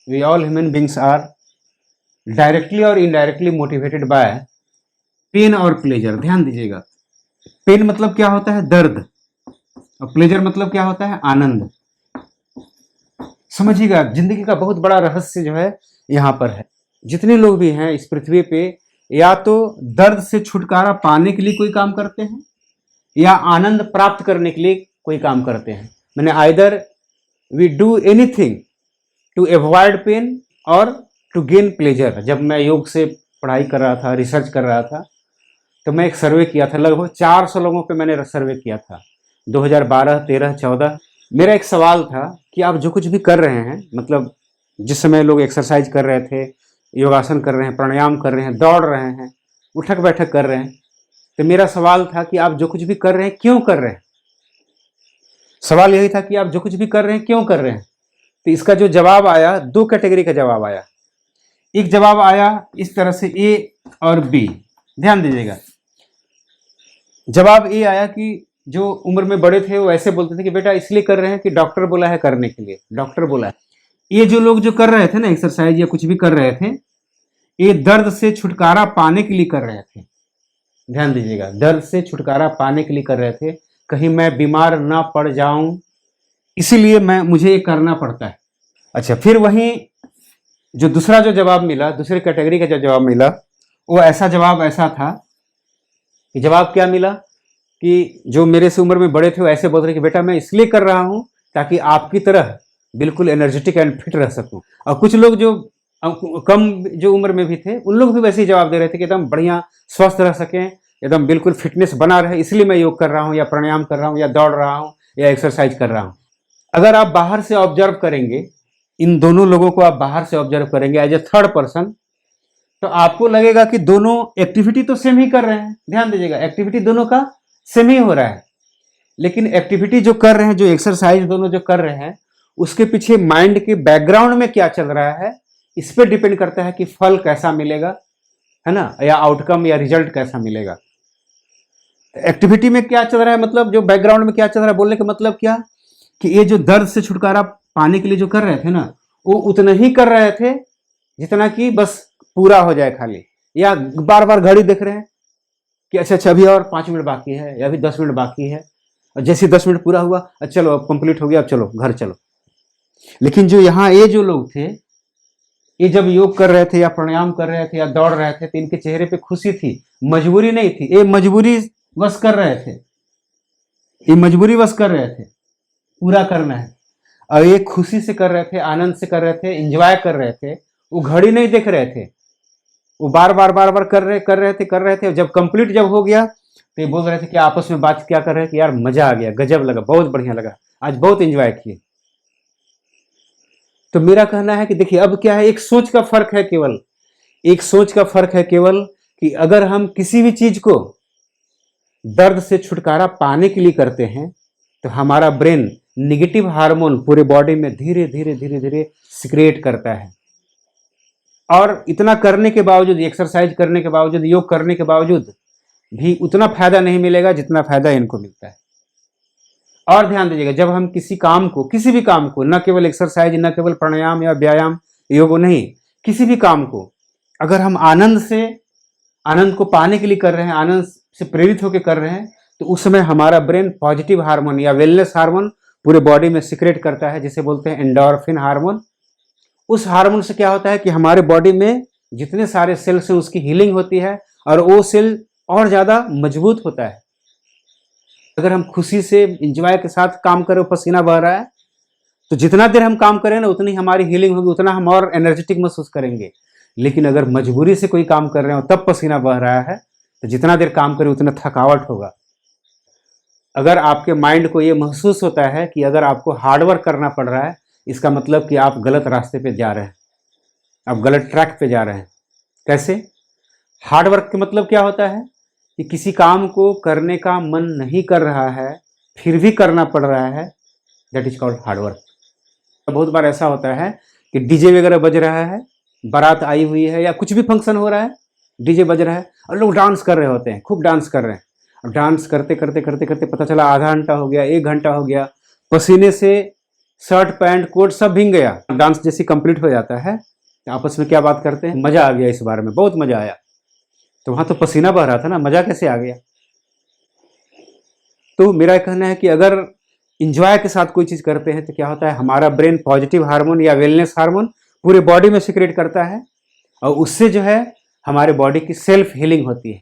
We all human beings are directly और indirectly motivated by pain और pleasure. ध्यान दीजिएगा, पेन मतलब क्या होता है? दर्द। और प्लेजर मतलब क्या होता है? आनंद। समझिएगा, जिंदगी का बहुत बड़ा रहस्य जो है यहाँ पर है। जितने लोग भी हैं इस पृथ्वी पे, या तो दर्द से छुटकारा पाने के लिए कोई काम करते हैं, या आनंद प्राप्त करने के लिए कोई काम करते हैं। मैंने either we do anything to avoid pain और टू गेन प्लेजर। जब मैं योग से पढ़ाई कर रहा था, रिसर्च कर रहा था, तो मैं एक सर्वे किया था, लगभग 400 लोगों पे मैंने सर्वे किया था, 2012, 13, 14। मेरा एक सवाल था कि आप जो कुछ भी कर रहे हैं, मतलब जिस समय लोग एक्सरसाइज कर रहे थे, योगासन कर रहे हैं, प्राणायाम कर रहे हैं, दौड़ रहे हैं, उठक बैठक कर रहे हैं, तो मेरा सवाल था कि आप जो कुछ भी कर रहे हैं क्यों कर रहे हैं। सवाल यही था कि आप जो कुछ भी कर रहे हैं क्यों कर रहे हैं। तो इसका जो जवाब आया, दो कैटेगरी का जवाब आया। एक जवाब आया इस तरह से, ए और बी। ध्यान दीजिएगा, जवाब ए आया कि जो उम्र में बड़े थे वो ऐसे बोलते थे कि बेटा इसलिए कर रहे हैं कि डॉक्टर बोला है करने के लिए, डॉक्टर बोला है। ये जो लोग जो कर रहे थे ना एक्सरसाइज या कुछ भी कर रहे थे, ये दर्द से छुटकारा पाने के लिए कर रहे थे। ध्यान दीजिएगा, दर्द से छुटकारा पाने के लिए कर रहे थे, कहीं मैं बीमार ना पड़ जाऊं, इसीलिए मुझे ये करना पड़ता है। अच्छा, फिर वहीं जो दूसरा जो जवाब मिला, दूसरी कैटेगरी का जो जवाब मिला, वो ऐसा जवाब ऐसा था कि जवाब क्या मिला कि जो मेरे से उम्र में बड़े थे वो ऐसे बोल रहे कि बेटा मैं इसलिए कर रहा हूं ताकि आपकी तरह बिल्कुल एनर्जेटिक एंड फिट रह सकूं। और कुछ लोग जो कम जो उम्र में भी थे, उन लोग भी वैसे ही जवाब दे रहे थे कि एकदम बढ़िया स्वस्थ रह सकें, एकदम बिल्कुल फिटनेस बना रहे, इसलिए मैं योग कर रहा हूँ या प्राणायाम कर रहा हूँ या दौड़ रहा हूँ या एक्सरसाइज कर रहा हूँ। अगर आप बाहर से ऑब्जर्व करेंगे, इन दोनों लोगों को आप बाहर से ऑब्जर्व करेंगे एज ए थर्ड पर्सन, तो आपको लगेगा कि दोनों एक्टिविटी तो सेम ही कर रहे हैं। ध्यान दीजिएगा, एक्टिविटी दोनों का सेम ही हो रहा है, लेकिन एक्टिविटी जो कर रहे हैं, जो एक्सरसाइज दोनों जो कर रहे हैं, उसके पीछे माइंड के बैकग्राउंड में क्या चल रहा है, इस पर डिपेंड करता है कि फल कैसा मिलेगा, है ना, या आउटकम या रिजल्ट कैसा मिलेगा। एक्टिविटी में क्या चल रहा है, मतलब जो बैकग्राउंड में क्या चल रहा है, बोलने का मतलब क्या कि ये जो दर्द से छुटकारा पाने के लिए जो कर रहे थे ना, वो उतना ही कर रहे थे जितना कि बस पूरा हो जाए खाली, या बार बार घड़ी देख रहे हैं कि अच्छा अभी और 5 मिनट बाकी है या अभी 10 मिनट बाकी है, और जैसे 10 मिनट पूरा हुआ चलो अब कंप्लीट हो गया, अब चलो घर चलो। लेकिन जो यहाँ ये जो लोग थे, ये जब योग कर रहे थे या प्राणायाम कर रहे थे या दौड़ रहे थे, तो इनके चेहरे पे खुशी थी, मजबूरी नहीं थी। ये मजबूरी बस कर रहे थे, ये मजबूरी बस कर रहे थे, पूरा करना है। और ये खुशी से कर रहे थे, आनंद से कर रहे थे, एंजॉय कर रहे थे। वो घड़ी नहीं देख रहे थे, वो बार बार कर रहे थे। जब कंप्लीट जब हो गया तो ये बोल रहे थे कि आपस में बात क्या कर रहे थे कि यार मजा आ गया, गजब लगा, बहुत बढ़िया लगा, आज बहुत एंजॉय किए। तो मेरा कहना है कि देखिए अब क्या है, एक सोच का फर्क है केवल, एक सोच का फर्क है केवल, कि अगर हम किसी भी चीज को दर्द से छुटकारा पाने के लिए करते हैं, तो हमारा ब्रेन निगेटिव हार्मोन पूरे बॉडी में धीरे धीरे धीरे धीरे सिक्रेट करता है। और इतना करने के बावजूद, एक्सरसाइज करने के बावजूद, योग करने के बावजूद भी उतना फायदा नहीं मिलेगा जितना फायदा इनको मिलता है। और ध्यान दीजिएगा, जब हम किसी काम को, किसी भी काम को, न केवल एक्सरसाइज, न केवल प्राणायाम या व्यायाम योग नहीं, किसी भी काम को अगर हम आनंद को पाने के लिए कर रहे हैं, आनंद से प्रेरित होकर कर रहे हैं, तो उस समय हमारा ब्रेन पॉजिटिव हार्मोन या वेलनेस हार्मोन पूरे बॉडी में सिक्रेट करता है, जिसे बोलते हैं एंडोर्फिन हार्मोन। उस हार्मोन से क्या होता है कि हमारे बॉडी में जितने सारे सेल्स हैं उसकी हीलिंग होती है, और वो सेल और ज्यादा मजबूत होता है। अगर हम खुशी से इंजॉय के साथ काम करें, पसीना बह रहा है, तो जितना देर हम काम करें ना उतनी हमारी हीलिंग होगी, उतना हम और एनर्जेटिक महसूस करेंगे। लेकिन अगर मजबूरी से कोई काम कर रहे हो तब पसीना बह रहा है, तो जितना देर काम करें उतना थकावट होगा। अगर आपके माइंड को ये महसूस होता है कि अगर आपको हार्डवर्क करना पड़ रहा है, इसका मतलब कि आप गलत रास्ते पे जा रहे हैं, आप गलत ट्रैक पे जा रहे हैं। कैसे? हार्डवर्क का मतलब क्या होता है कि किसी काम को करने का मन नहीं कर रहा है, फिर भी करना पड़ रहा है, दैट इज कॉल्ड हार्डवर्क। बहुत बार ऐसा होता है कि डीजे वगैरह बज रहा है, बारात आई हुई है या कुछ भी फंक्शन हो रहा है, डीजे बज रहा है और लोग डांस कर रहे होते हैं, खूब डांस कर रहे हैं। और डांस करते करते करते करते पता चला आधा घंटा हो गया, 1 घंटा हो गया, पसीने से शर्ट पैंट कोट सब भीग गया, डांस जैसे कंप्लीट हो जाता है, आपस में क्या बात करते हैं, मजा आ गया इस बार में, बहुत मजा आया। तो वहां तो पसीना बह रहा था ना, मजा कैसे आ गया। तो मेरा कहना है कि अगर इंजॉय के साथ कोई चीज करते हैं तो क्या होता है, हमारा ब्रेन पॉजिटिव हार्मोन या वेलनेस हार्मोन पूरे बॉडी में सिक्रेट करता है, और उससे जो है हमारे बॉडी की सेल्फ हीलिंग होती है।